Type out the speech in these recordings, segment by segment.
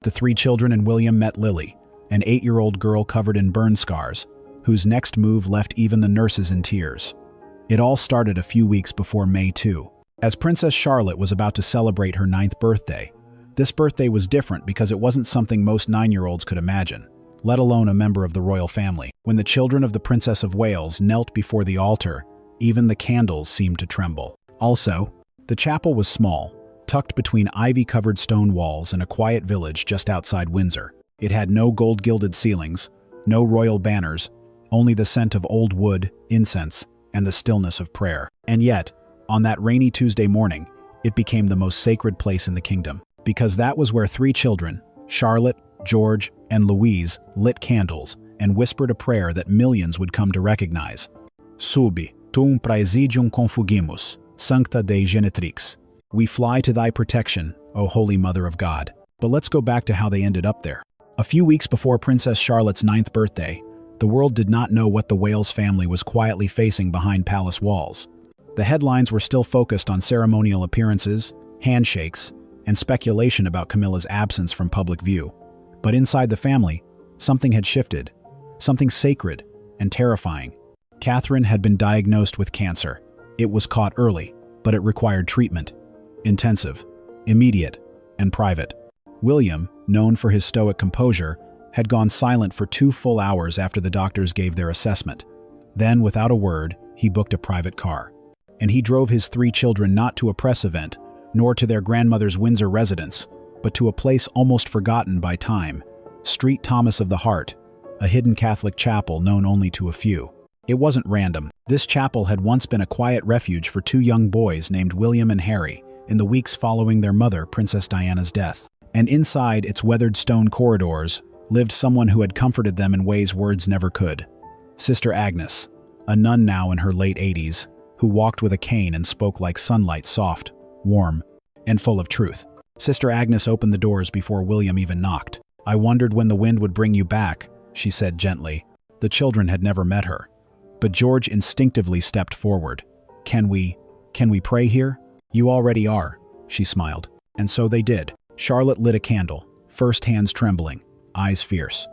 The three children and William met Lily, an 8-year-old girl covered in burn scars, whose next move left even the nurses in tears. It all started a few weeks before May 2. As Princess Charlotte was about to celebrate her 9th birthday, this birthday was different because it wasn't something most 9-year-olds could imagine, let alone a member of the royal family. When the children of the Princess of Wales knelt before the altar, even the candles seemed to tremble. Also, the chapel was small, tucked between ivy-covered stone walls in a quiet village just outside Windsor. It had no gold-gilded ceilings, no royal banners, only the scent of old wood, incense, and the stillness of prayer. And yet, on that rainy Tuesday morning, it became the most sacred place in the kingdom, because that was where 3 children, Charlotte, George, and Louise, lit candles and whispered a prayer that millions would come to recognize. Subi, tum praesidium confugimus, sancta Dei genetrix. We fly to thy protection, O Holy Mother of God. But let's go back to how they ended up there. A few weeks before Princess Charlotte's 9th birthday, the world did not know what the Wales family was quietly facing behind palace walls. The headlines were still focused on ceremonial appearances, handshakes, and speculation about Camilla's absence from public view. But inside the family, something had shifted, something sacred and terrifying. Catherine had been diagnosed with cancer. It was caught early, but it required treatment. Intensive, immediate, and private. William, known for his stoic composure, had gone silent for 2 full hours after the doctors gave their assessment. Then, without a word, he booked a private car. And he drove his 3 children not to a press event, nor to their grandmother's Windsor residence, but to a place almost forgotten by time, Street Thomas of the Heart, a hidden Catholic chapel known only to a few. It wasn't random. This chapel had once been a quiet refuge for 2 young boys named William and Harry in the weeks following their mother, Princess Diana's death. And inside its weathered stone corridors lived someone who had comforted them in ways words never could. Sister Agnes, a nun now in her late 80s, who walked with a cane and spoke like sunlight, soft, warm, and full of truth. Sister Agnes opened the doors before William even knocked. "I wondered when the wind would bring you back," she said gently. The children had never met her. But George instinctively stepped forward. Can we pray here?" "You already are," she smiled. And so they did. Charlotte lit a candle, first hands trembling, eyes fierce.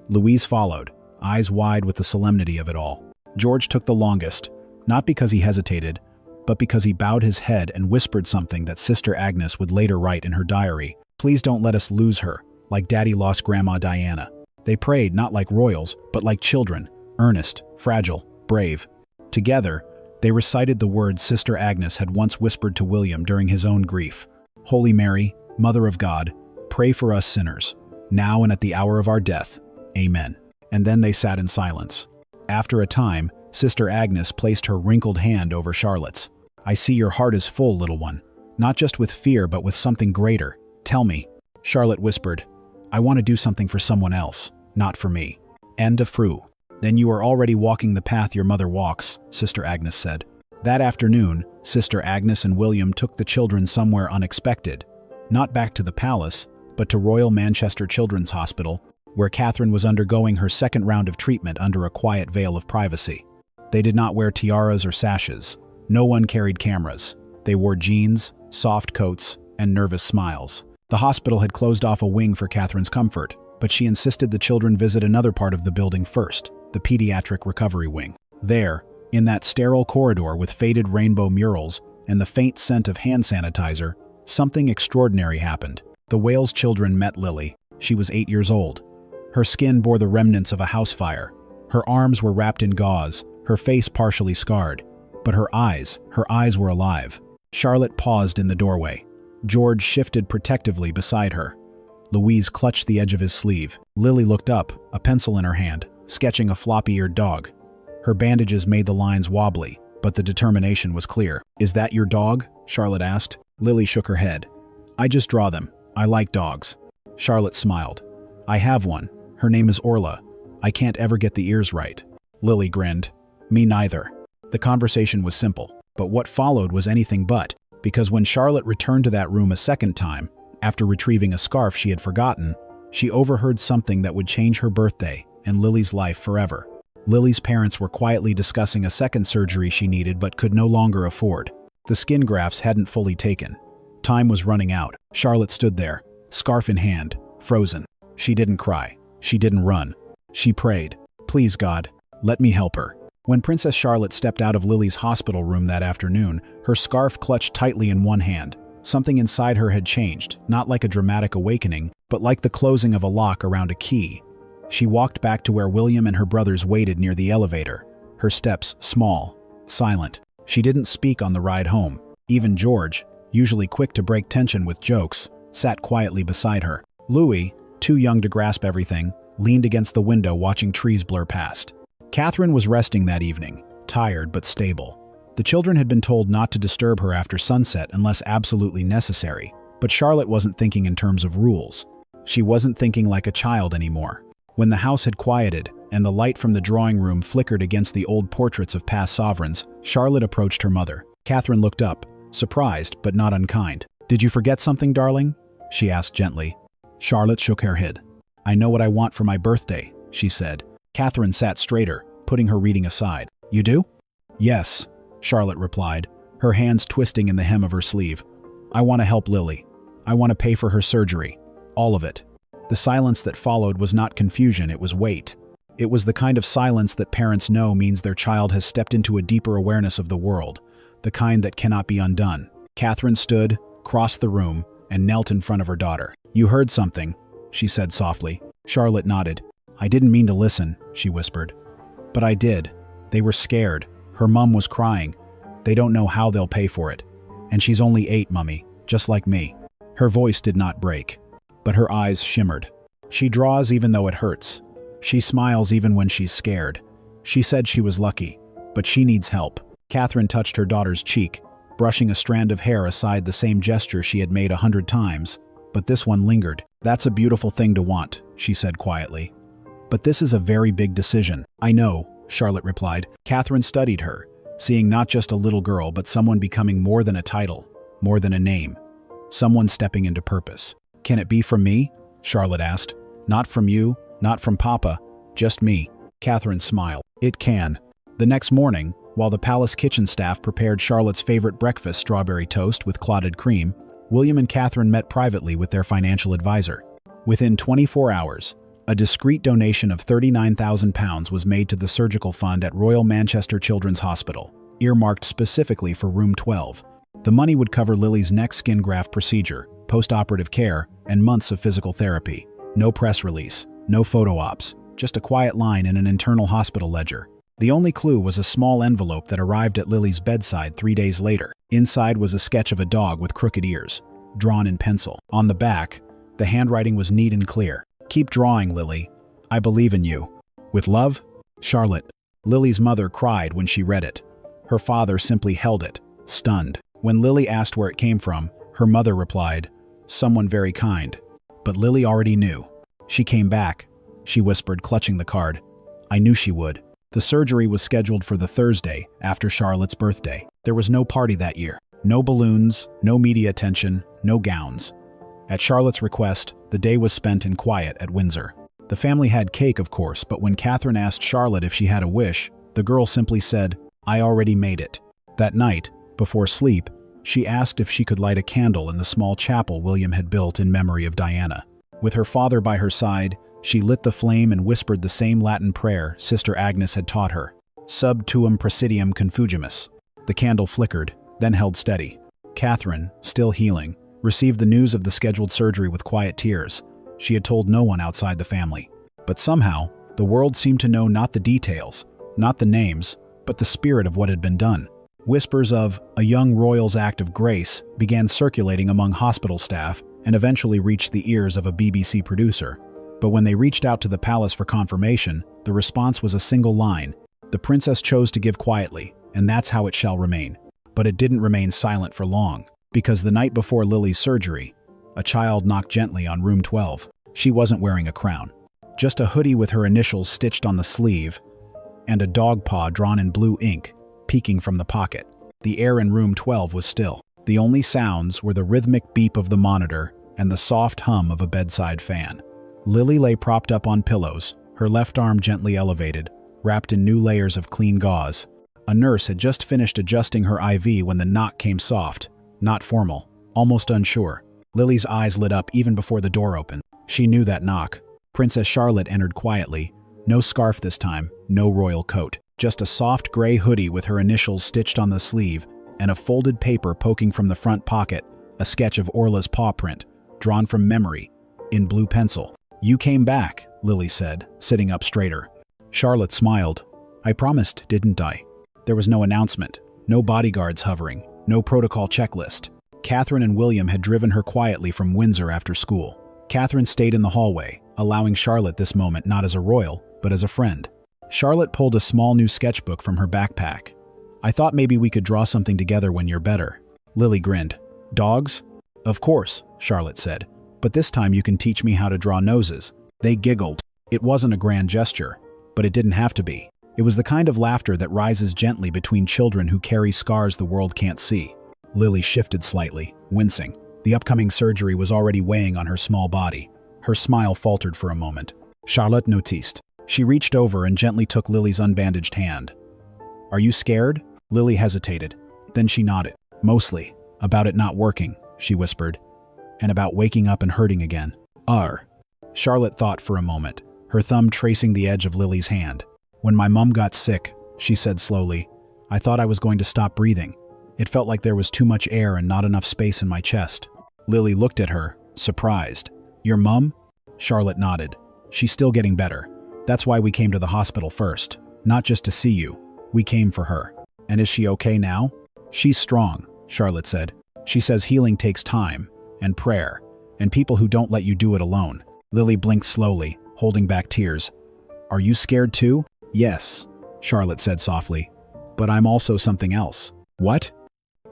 Louise followed, eyes wide with the solemnity of it all. George took the longest, not because he hesitated, but because he bowed his head and whispered something that Sister Agnes would later write in her diary. "Please don't let us lose her, like Daddy lost Grandma Diana." They prayed not like royals, but like children, earnest, fragile, brave. Together, they recited the words Sister Agnes had once whispered to William during his own grief. "Holy Mary, Mother of God, pray for us sinners, now and at the hour of our death. Amen." And then they sat in silence. After a time, Sister Agnes placed her wrinkled hand over Charlotte's. "I see your heart is full, little one, not just with fear but with something greater. Tell me." Charlotte whispered, "I want to do something for someone else, not for me." "And a fru. Then you are already walking the path your mother walks," Sister Agnes said. That afternoon, Sister Agnes and William took the children somewhere unexpected, not back to the palace, but to Royal Manchester Children's Hospital, where Catherine was undergoing her 2nd round of treatment under a quiet veil of privacy. They did not wear tiaras or sashes. No one carried cameras. They wore jeans, soft coats, and nervous smiles. The hospital had closed off a wing for Catherine's comfort, but she insisted the children visit another part of the building first, the pediatric recovery wing. There, in that sterile corridor with faded rainbow murals and the faint scent of hand sanitizer, something extraordinary happened. The Wales children met Lily. She was 8 years old. Her skin bore the remnants of a house fire. Her arms were wrapped in gauze, her face partially scarred. But her eyes were alive. Charlotte paused in the doorway. George shifted protectively beside her. Louise clutched the edge of his sleeve. Lily looked up, a pencil in her hand, sketching a floppy-eared dog. Her bandages made the lines wobbly, but the determination was clear. "Is that your dog?" Charlotte asked. Lily shook her head. "I just draw them. I like dogs." Charlotte smiled. "I have one. Her name is Orla. I can't ever get the ears right." Lily grinned. "Me neither." The conversation was simple, but what followed was anything but, because when Charlotte returned to that room a second time, after retrieving a scarf she had forgotten, she overheard something that would change her birthday and Lily's life forever. Lily's parents were quietly discussing a second surgery she needed but could no longer afford. The skin grafts hadn't fully taken. Time was running out. Charlotte stood there, scarf in hand, frozen. She didn't cry. She didn't run. She prayed, "Please God, let me help her." When Princess Charlotte stepped out of Lily's hospital room that afternoon, her scarf clutched tightly in one hand. Something inside her had changed, not like a dramatic awakening, but like the closing of a lock around a key. She walked back to where William and her brothers waited near the elevator, her steps small, silent. She didn't speak on the ride home. Even George, usually quick to break tension with jokes, sat quietly beside her. Louis, too young to grasp everything, leaned against the window watching trees blur past. Catherine was resting that evening, tired but stable. The children had been told not to disturb her after sunset unless absolutely necessary, but Charlotte wasn't thinking in terms of rules. She wasn't thinking like a child anymore. When the house had quieted and the light from the drawing room flickered against the old portraits of past sovereigns, Charlotte approached her mother. Catherine looked up, surprised but not unkind. "Did you forget something, darling?" she asked gently. Charlotte shook her head. "I know what I want for my birthday," she said. Catherine sat straighter, putting her reading aside. "You do?" "Yes," Charlotte replied, her hands twisting in the hem of her sleeve. "I want to help Lily. I want to pay for her surgery. All of it." The silence that followed was not confusion, it was weight. It was the kind of silence that parents know means their child has stepped into a deeper awareness of the world, the kind that cannot be undone. Catherine stood, crossed the room, and knelt in front of her daughter. "You heard something," she said softly. Charlotte nodded. "I didn't mean to listen," she whispered. "But I did. They were scared. Her mum was crying. They don't know how they'll pay for it. And she's only 8, Mummy, just like me." Her voice did not break, but her eyes shimmered. "She draws even though it hurts. She smiles even when she's scared. She said she was lucky, but she needs help." Catherine touched her daughter's cheek, brushing a strand of hair aside, the same gesture she had made 100 times, but this one lingered. "That's a beautiful thing to want," she said quietly. "But this is a very big decision." "I know," Charlotte replied. Catherine studied her, seeing not just a little girl, but someone becoming more than a title, more than a name. Someone stepping into purpose. "Can it be from me?" Charlotte asked. "Not from you, not from Papa, just me." Catherine smiled. "It can." The next morning, while the palace kitchen staff prepared Charlotte's favorite breakfast, strawberry toast with clotted cream, William and Catherine met privately with their financial advisor. Within 24 hours, a discreet donation of £39,000 was made to the surgical fund at Royal Manchester Children's Hospital, earmarked specifically for Room 12. The money would cover Lily's next skin graft procedure, post-operative care, and months of physical therapy. No press release, no photo ops, just a quiet line in an internal hospital ledger. The only clue was a small envelope that arrived at Lily's bedside 3 days later. Inside was a sketch of a dog with crooked ears, drawn in pencil. On the back, the handwriting was neat and clear. "Keep drawing, Lily. I believe in you. With love, Charlotte." Lily's mother cried when she read it. Her father simply held it, stunned. When Lily asked where it came from, her mother replied, "Someone very kind." But Lily already knew. "She came back," she whispered, clutching the card. "I knew she would." The surgery was scheduled for the Thursday after Charlotte's birthday. There was no party that year. No balloons, no media attention, no gowns. At Charlotte's request, the day was spent in quiet at Windsor. The family had cake, of course, but when Catherine asked Charlotte if she had a wish, the girl simply said, "I already made it." That night, before sleep, she asked if she could light a candle in the small chapel William had built in memory of Diana. With her father by her side, she lit the flame and whispered the same Latin prayer Sister Agnes had taught her, "Sub tuum presidium confugimus." The candle flickered, then held steady. Catherine, still healing, received the news of the scheduled surgery with quiet tears. She had told no one outside the family. But somehow, the world seemed to know not the details, not the names, but the spirit of what had been done. Whispers of a young royal's act of grace began circulating among hospital staff and eventually reached the ears of a BBC producer. But when they reached out to the palace for confirmation, the response was a single line. "The princess chose to give quietly, and that's how it shall remain." But it didn't remain silent for long, because the night before Lily's surgery, a child knocked gently on room 12. She wasn't wearing a crown. Just a hoodie with her initials stitched on the sleeve, and a dog paw drawn in blue ink, peeking from the pocket. The air in room 12 was still. The only sounds were the rhythmic beep of the monitor and the soft hum of a bedside fan. Lily lay propped up on pillows, her left arm gently elevated, wrapped in new layers of clean gauze. A nurse had just finished adjusting her IV when the knock came soft, not formal, almost unsure. Lily's eyes lit up even before the door opened. She knew that knock. Princess Charlotte entered quietly. No scarf this time, no royal coat. Just a soft gray hoodie with her initials stitched on the sleeve and a folded paper poking from the front pocket, a sketch of Orla's paw print, drawn from memory, in blue pencil. "You came back," Lily said, sitting up straighter. Charlotte smiled. "I promised, didn't I?" There was no announcement, no bodyguards hovering, no protocol checklist. Catherine and William had driven her quietly from Windsor after school. Catherine stayed in the hallway, allowing Charlotte this moment not as a royal, but as a friend. Charlotte pulled a small new sketchbook from her backpack. "I thought maybe we could draw something together when you're better." Lily grinned. "Dogs?" "Of course," Charlotte said. "But this time you can teach me how to draw noses." They giggled. It wasn't a grand gesture, but it didn't have to be. It was the kind of laughter that rises gently between children who carry scars the world can't see. Lily shifted slightly, wincing. The upcoming surgery was already weighing on her small body. Her smile faltered for a moment. Charlotte noticed. She reached over and gently took Lily's unbandaged hand. "Are you scared?" Lily hesitated. Then she nodded. "Mostly. About it not working," she whispered. "And about waking up and hurting again." Charlotte thought for a moment, her thumb tracing the edge of Lily's hand. "When my mum got sick," she said slowly, "I thought I was going to stop breathing. It felt like there was too much air and not enough space in my chest." Lily looked at her, surprised. "Your mum?" Charlotte nodded. "She's still getting better. That's why we came to the hospital first. Not just to see you. We came for her." "And is she okay now?" "She's strong," Charlotte said. "She says healing takes time, and prayer, and people who don't let you do it alone." Lily blinked slowly, holding back tears. "Are you scared too?" "Yes," Charlotte said softly. "But I'm also something else." "What?"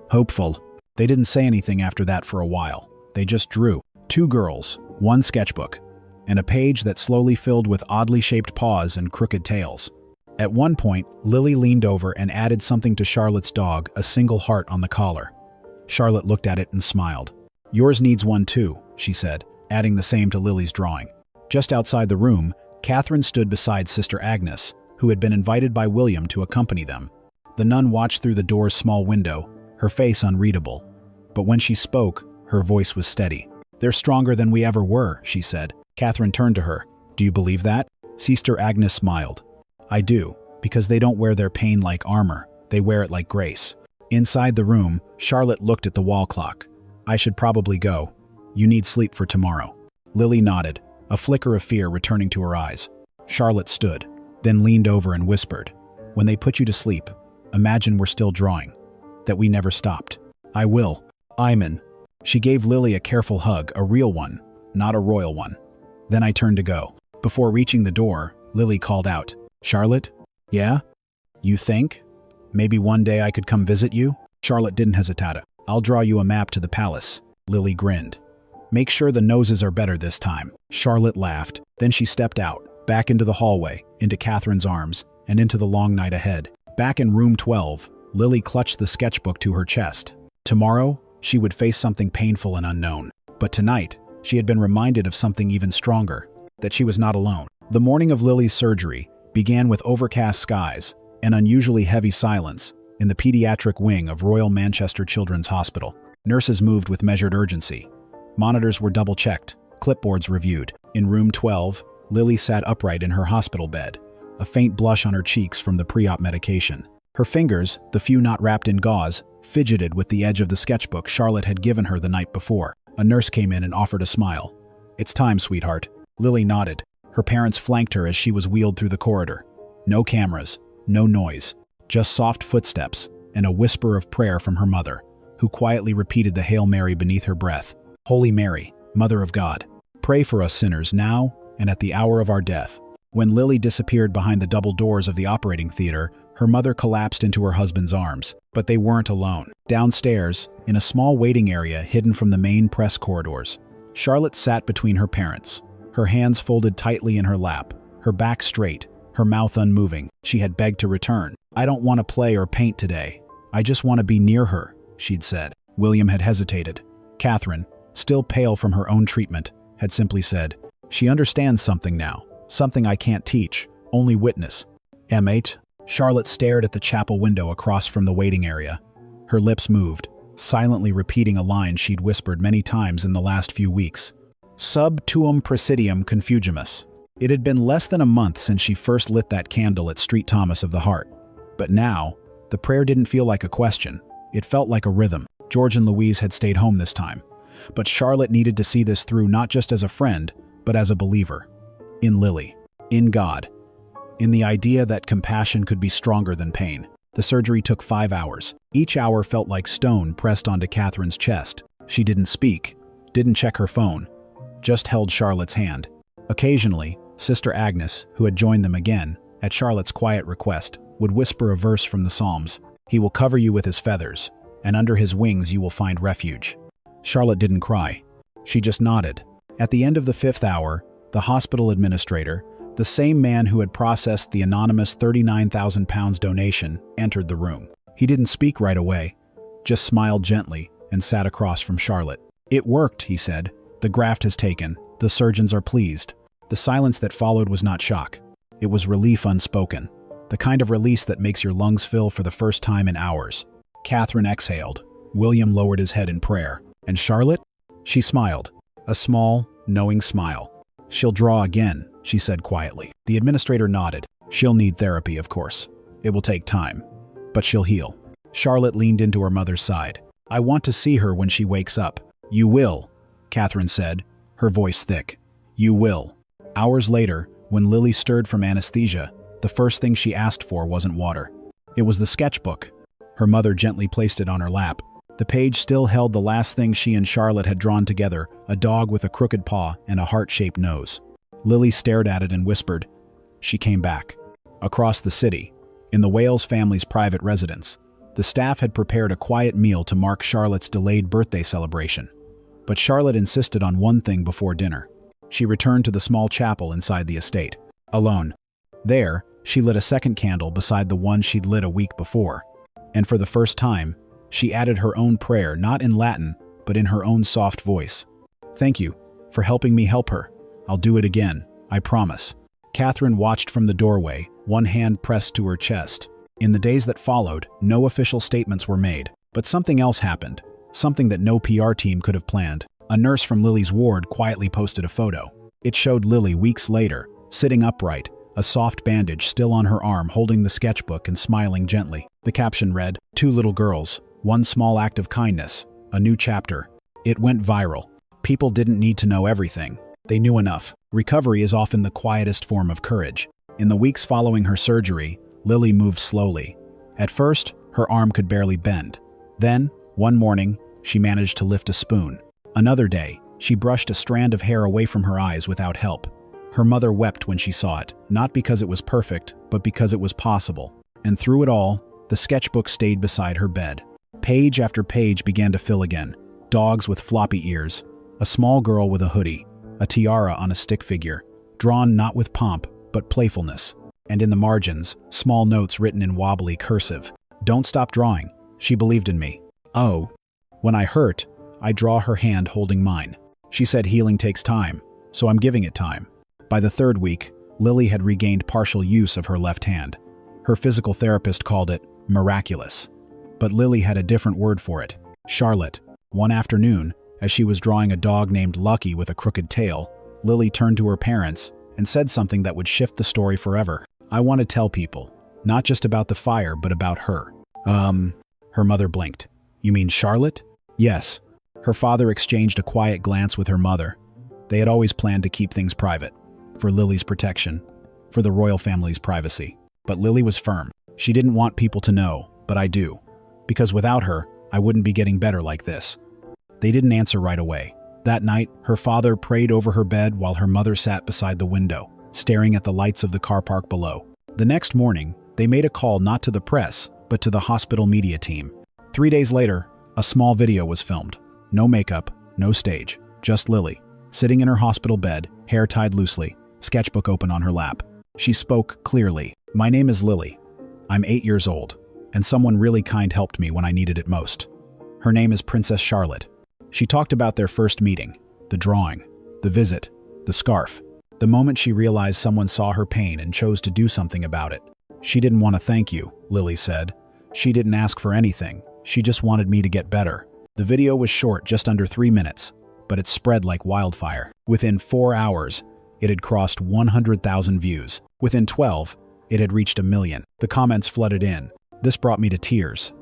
"Hopeful." They didn't say anything after that for a while. They just drew. 2 girls, 1 sketchbook, and a page that slowly filled with oddly shaped paws and crooked tails. At one point, Lily leaned over and added something to Charlotte's dog, a single heart on the collar. Charlotte looked at it and smiled. "Yours needs one too," she said, adding the same to Lily's drawing. Just outside the room, Catherine stood beside Sister Agnes, who had been invited by William to accompany them. The nun watched through the door's small window, her face unreadable. But when she spoke, her voice was steady. "They're stronger than we ever were," she said. Catherine turned to her. "Do you believe that?" Sister Agnes smiled. "I do, because they don't wear their pain like armor. They wear it like grace." Inside the room, Charlotte looked at the wall clock. "I should probably go. You need sleep for tomorrow." Lily nodded, a flicker of fear returning to her eyes. Charlotte stood, then leaned over and whispered, "When they put you to sleep, imagine we're still drawing. That we never stopped." "I will. Iman." She gave Lily a careful hug, a real one, not a royal one. Then I turned to go. Before reaching the door, Lily called out, "Charlotte?" "Yeah?" "You think? Maybe one day I could come visit you?" Charlotte didn't hesitate. "I'll draw you a map to the palace." Lily grinned. "Make sure the noses are better this time." Charlotte laughed. Then she stepped out, back into the hallway, into Catherine's arms, and into the long night ahead. Back in room 12, Lily clutched the sketchbook to her chest. Tomorrow, she would face something painful and unknown. But tonight, she had been reminded of something even stronger, that she was not alone. The morning of Lily's surgery began with overcast skies and unusually heavy silence in the pediatric wing of Royal Manchester Children's Hospital. Nurses moved with measured urgency. Monitors were double-checked, clipboards reviewed. In room 12, Lily sat upright in her hospital bed, a faint blush on her cheeks from the pre-op medication. Her fingers, the few not wrapped in gauze, fidgeted with the edge of the sketchbook Charlotte had given her the night before. A nurse came in and offered a smile. "It's time, sweetheart." Lily nodded. Her parents flanked her as she was wheeled through the corridor. No cameras, no noise, just soft footsteps and a whisper of prayer from her mother, who quietly repeated the Hail Mary beneath her breath. "Holy Mary, Mother of God, pray for us sinners now and at the hour of our death." When Lily disappeared behind the double doors of the operating theater, her mother collapsed into her husband's arms. But they weren't alone. Downstairs, in a small waiting area hidden from the main press corridors, Charlotte sat between her parents, her hands folded tightly in her lap, her back straight, her mouth unmoving. She had begged to return. "I don't want to play or paint today. I just want to be near her," she'd said. William had hesitated. Catherine, still pale from her own treatment, had simply said, "She understands something now, something I can't teach, only witness." "M8? Charlotte stared at the chapel window across from the waiting area. Her lips moved, silently repeating a line she'd whispered many times in the last few weeks. Sub tuum presidium confugimus. It had been less than a month since she first lit that candle at St. Thomas of the Heart. But now, the prayer didn't feel like a question. It felt like a rhythm. George and Louise had stayed home this time. But Charlotte needed to see this through not just as a friend, but as a believer. In Lily. In God. In the idea that compassion could be stronger than pain. The surgery took 5 hours. Each hour felt like stone pressed onto Catherine's chest. She didn't speak, didn't check her phone, just held Charlotte's hand. Occasionally, Sister Agnes, who had joined them again, at Charlotte's quiet request, would whisper a verse from the Psalms. He will cover you with his feathers, and under his wings you will find refuge. Charlotte didn't cry. She just nodded. At the end of the 5th hour, the hospital administrator, the same man who had processed the anonymous £39,000 donation, entered the room. He didn't speak right away, just smiled gently and sat across from Charlotte. "It worked," he said. "The graft has taken. The surgeons are pleased." The silence that followed was not shock. It was relief unspoken, the kind of release that makes your lungs fill for the first time in hours. Catherine exhaled. William lowered his head in prayer. And Charlotte? She smiled, a small, knowing smile. "She'll draw again," she said quietly. The administrator nodded. "She'll need therapy, of course. It will take time, but she'll heal." Charlotte leaned into her mother's side. "I want to see her when she wakes up." "You will," Catherine said, her voice thick. "You will." Hours later, when Lily stirred from anesthesia, the first thing she asked for wasn't water. It was the sketchbook. Her mother gently placed it on her lap. The page still held the last thing she and Charlotte had drawn together, a dog with a crooked paw and a heart-shaped nose. Lily stared at it and whispered. She came back. Across the city, in the Wales family's private residence, the staff had prepared a quiet meal to mark Charlotte's delayed birthday celebration. But Charlotte insisted on one thing before dinner. She returned to the small chapel inside the estate, alone. There, she lit a second candle beside the one she'd lit a week before. And for the first time, she added her own prayer, not in Latin, but in her own soft voice. "Thank you for helping me help her. I'll do it again, I promise." Catherine watched from the doorway, one hand pressed to her chest. In the days that followed, no official statements were made. But something else happened, something that no PR team could have planned. A nurse from Lily's ward quietly posted a photo. It showed Lily weeks later, sitting upright, a soft bandage still on her arm, holding the sketchbook and smiling gently. The caption read, "Two little girls, one small act of kindness, a new chapter." It went viral. People didn't need to know everything. They knew enough. Recovery is often the quietest form of courage. In the weeks following her surgery, Lily moved slowly. At first, her arm could barely bend. Then, one morning, she managed to lift a spoon. Another day, she brushed a strand of hair away from her eyes without help. Her mother wept when she saw it, not because it was perfect, but because it was possible. And through it all, the sketchbook stayed beside her bed. Page after page began to fill again. Dogs with floppy ears, a small girl with a hoodie, a tiara on a stick figure, drawn not with pomp, but playfulness. And in the margins, small notes written in wobbly cursive. "Don't stop drawing. She believed in me. Oh, when I hurt, I draw her hand holding mine. She said healing takes time, so I'm giving it time." By the 3rd week, Lily had regained partial use of her left hand. Her physical therapist called it miraculous. But Lily had a different word for it. Charlotte. One afternoon, as she was drawing a dog named Lucky with a crooked tail, Lily turned to her parents and said something that would shift the story forever. "I want to tell people, not just about the fire, but about her." Her mother blinked. "You mean Charlotte?" "Yes." Her father exchanged a quiet glance with her mother. They had always planned to keep things private, for Lily's protection, for the royal family's privacy. But Lily was firm. "She didn't want people to know, but I do. Because without her, I wouldn't be getting better like this." They didn't answer right away. That night, her father prayed over her bed while her mother sat beside the window, staring at the lights of the car park below. The next morning, they made a call not to the press, but to the hospital media team. 3 days later, a small video was filmed. No makeup, no stage, just Lily, sitting in her hospital bed, hair tied loosely, sketchbook open on her lap. She spoke clearly. "My name is Lily. I'm 8 years old, and someone really kind helped me when I needed it most. Her name is Princess Charlotte." She talked about their first meeting, the drawing, the visit, the scarf, the moment she realized someone saw her pain and chose to do something about it. "She didn't want to thank you," Lily said. "She didn't ask for anything. She just wanted me to get better." The video was short, just under 3 minutes, but it spread like wildfire. Within 4 hours, it had crossed 100,000 views. Within 12, it had reached 1 million. The comments flooded in. This brought me to tears.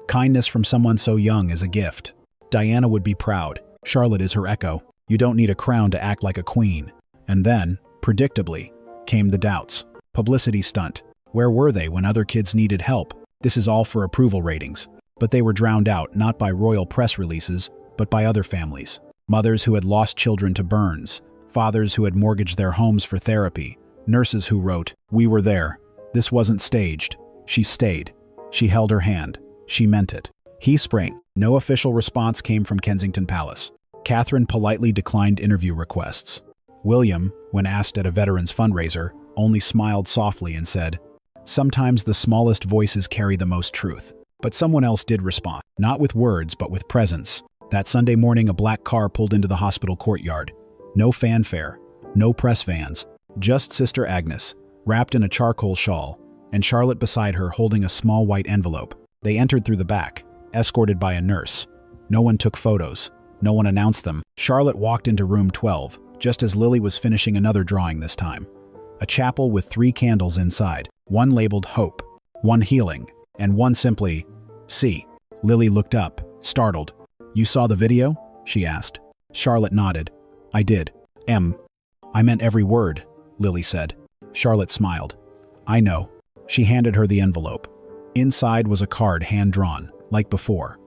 Kindness from someone so young is a gift. Diana would be proud. Charlotte is her echo. You don't need a crown to act like a queen. And then, predictably, came the doubts. Publicity stunt. Where were they when other kids needed help? This is all for approval ratings. But they were drowned out not by royal press releases, but by other families. Mothers who had lost children to burns. Fathers who had mortgaged their homes for therapy. Nurses who wrote, "We were there. This wasn't staged. She stayed. She held her hand. She meant it." He sprang. No official response came from Kensington Palace. Catherine politely declined interview requests. William, when asked at a veterans fundraiser, only smiled softly and said, "Sometimes the smallest voices carry the most truth." But someone else did respond, not with words but with presence. That Sunday morning, a black car pulled into the hospital courtyard. No fanfare, no press vans, just Sister Agnes, wrapped in a charcoal shawl, and Charlotte beside her holding a small white envelope. They entered through the back, escorted by a nurse. No one took photos. No one announced them. Charlotte walked into room 12, just as Lily was finishing another drawing this time. A chapel with 3 candles inside, one labeled Hope, one Healing, and one simply, See. Lily looked up, startled. "You saw the video?" she asked. Charlotte nodded. "I did. I meant every word," Lily said. Charlotte smiled. "I know." She handed her the envelope. Inside was a card hand-drawn, like before.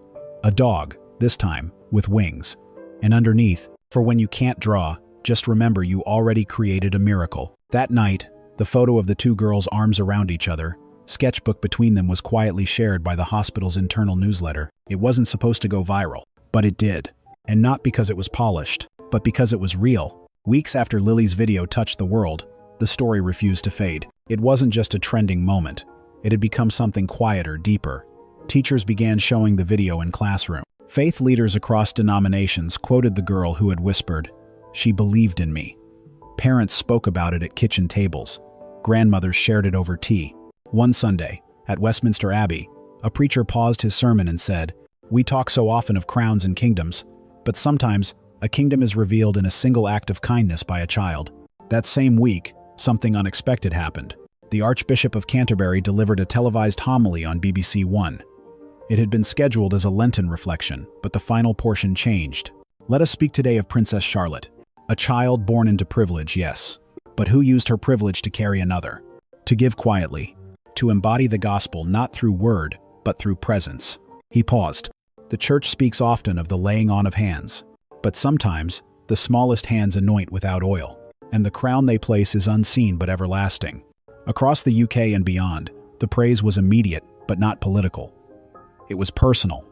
A dog, this time, with wings. And underneath, "For when you can't draw, just remember you already created a miracle." That night, the photo of the 2 girls' arms around each other, sketchbook between them, was quietly shared by the hospital's internal newsletter. It wasn't supposed to go viral, but it did. And not because it was polished, but because it was real. Weeks after Lily's video touched the world, the story refused to fade. It wasn't just a trending moment. It had become something quieter, deeper. Teachers began showing the video in classroom. Faith leaders across denominations quoted the girl who had whispered, "She believed in me." Parents spoke about it at kitchen tables. Grandmothers shared it over tea. One Sunday, at Westminster Abbey, a preacher paused his sermon and said, "We talk so often of crowns and kingdoms, but sometimes a kingdom is revealed in a single act of kindness by a child." That same week, something unexpected happened. The Archbishop of Canterbury delivered a televised homily on BBC One. It had been scheduled as a Lenten reflection, but the final portion changed. Let us speak today of Princess Charlotte. A child born into privilege, yes, but who used her privilege to carry another, to give quietly, to embody the gospel not through word, but through presence. He paused. The church speaks often of the laying on of hands, but sometimes the smallest hands anoint without oil, and the crown they place is unseen but everlasting. Across the UK and beyond, the praise was immediate but not political. It was personal.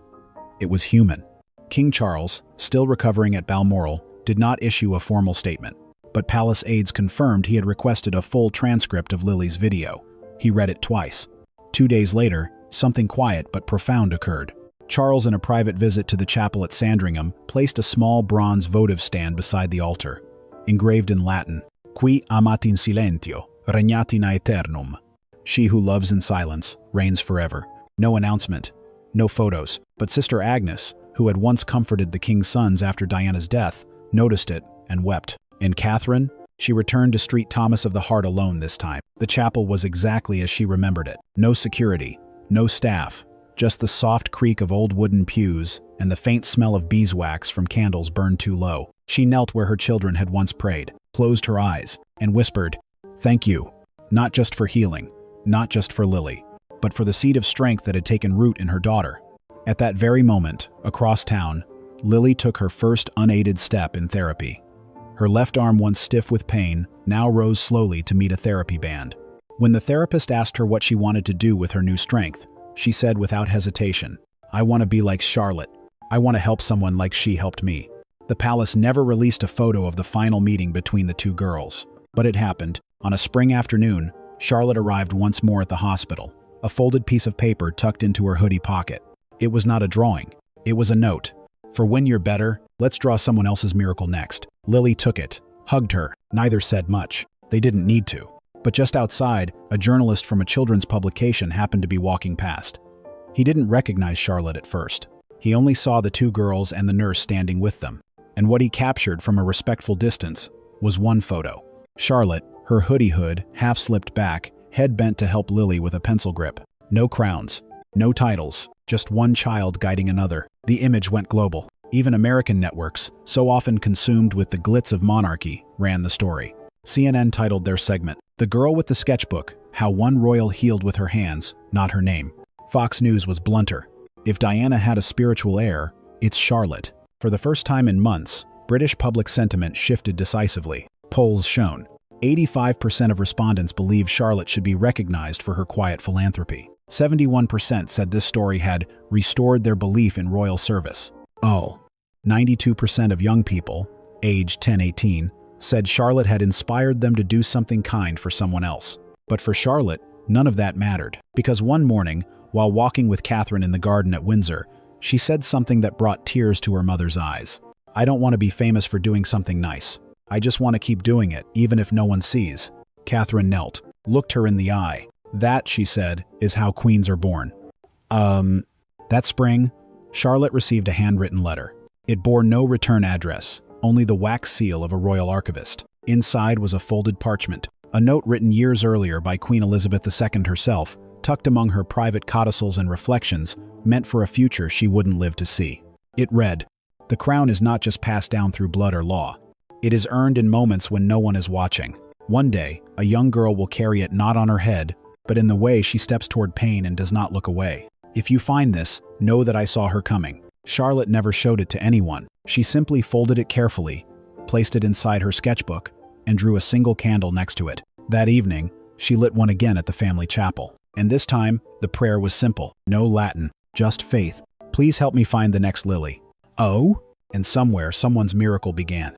It was human. King Charles, still recovering at Balmoral, did not issue a formal statement, but palace aides confirmed he had requested a full transcript of Lily's video. He read it twice. 2 days later, something quiet but profound occurred. Charles, in a private visit to the chapel at Sandringham, placed a small bronze votive stand beside the altar. Engraved in Latin, "Qui amat in silentio, regnat in aeternum." She who loves in silence, reigns forever. No announcement, no photos, but Sister Agnes, who had once comforted the king's sons after Diana's death, noticed it and wept. And Catherine? She returned to St. Thomas of the Heart alone this time. The chapel was exactly as she remembered it. No security, no staff, just the soft creak of old wooden pews and the faint smell of beeswax from candles burned too low. She knelt where her children had once prayed, closed her eyes, and whispered, "Thank you, not just for healing, not just for Lily, but for the seed of strength that had taken root in her daughter." At that very moment, across town, Lily took her first unaided step in therapy. Her left arm, once stiff with pain, now rose slowly to meet a therapy band. When the therapist asked her what she wanted to do with her new strength, she said without hesitation, "I want to be like Charlotte. I want to help someone like she helped me." The palace never released a photo of the final meeting between the 2 girls. But it happened. On a spring afternoon, Charlotte arrived once more at the hospital, a folded piece of paper tucked into her hoodie pocket. It was not a drawing. It was a note. "For when you're better, let's draw someone else's miracle next." Lily took it, hugged her. Neither said much. They didn't need to. But just outside, a journalist from a children's publication happened to be walking past. He didn't recognize Charlotte at first. He only saw the 2 girls and the nurse standing with them. and what he captured from a respectful distance was one photo. Charlotte, her hoodie hood half slipped back, head bent to help Lily with a pencil grip. No crowns, no titles, just one child guiding another. The image went global. Even American networks, so often consumed with the glitz of monarchy, ran the story. CNN titled their segment, "The Girl with the Sketchbook, How One Royal Healed with Her Hands, Not Her Name." Fox News was blunter. If Diana had a spiritual heir, it's Charlotte. For the first time in months, British public sentiment shifted decisively. Polls shown 85% of respondents believe Charlotte should be recognized for her quiet philanthropy. 71% said this story had restored their belief in royal service. 92% of young people, aged 10-18, said Charlotte had inspired them to do something kind for someone else. But for Charlotte, none of that mattered, because one morning, while walking with Catherine in the garden at Windsor, she said something that brought tears to her mother's eyes. "I don't want to be famous for doing something nice. I just want to keep doing it, even if no one sees." Catherine knelt, looked her in the eye. "That," she said, "is how queens are born." That spring, Charlotte received a handwritten letter. It bore no return address, only the wax seal of a royal archivist. Inside was a folded parchment, a note written years earlier by Queen Elizabeth II herself, tucked among her private codicils and reflections, meant for a future she wouldn't live to see. It read, "The crown is not just passed down through blood or law. It is earned in moments when no one is watching. One day, a young girl will carry it not on her head, but in the way she steps toward pain and does not look away. If you find this, know that I saw her coming." Charlotte never showed it to anyone. She simply folded it carefully, placed it inside her sketchbook, and drew a single candle next to it. That evening, she lit one again at the family chapel. And this time, the prayer was simple. No Latin, just faith. "Please help me find the next Lily." Oh? And somewhere, someone's miracle began.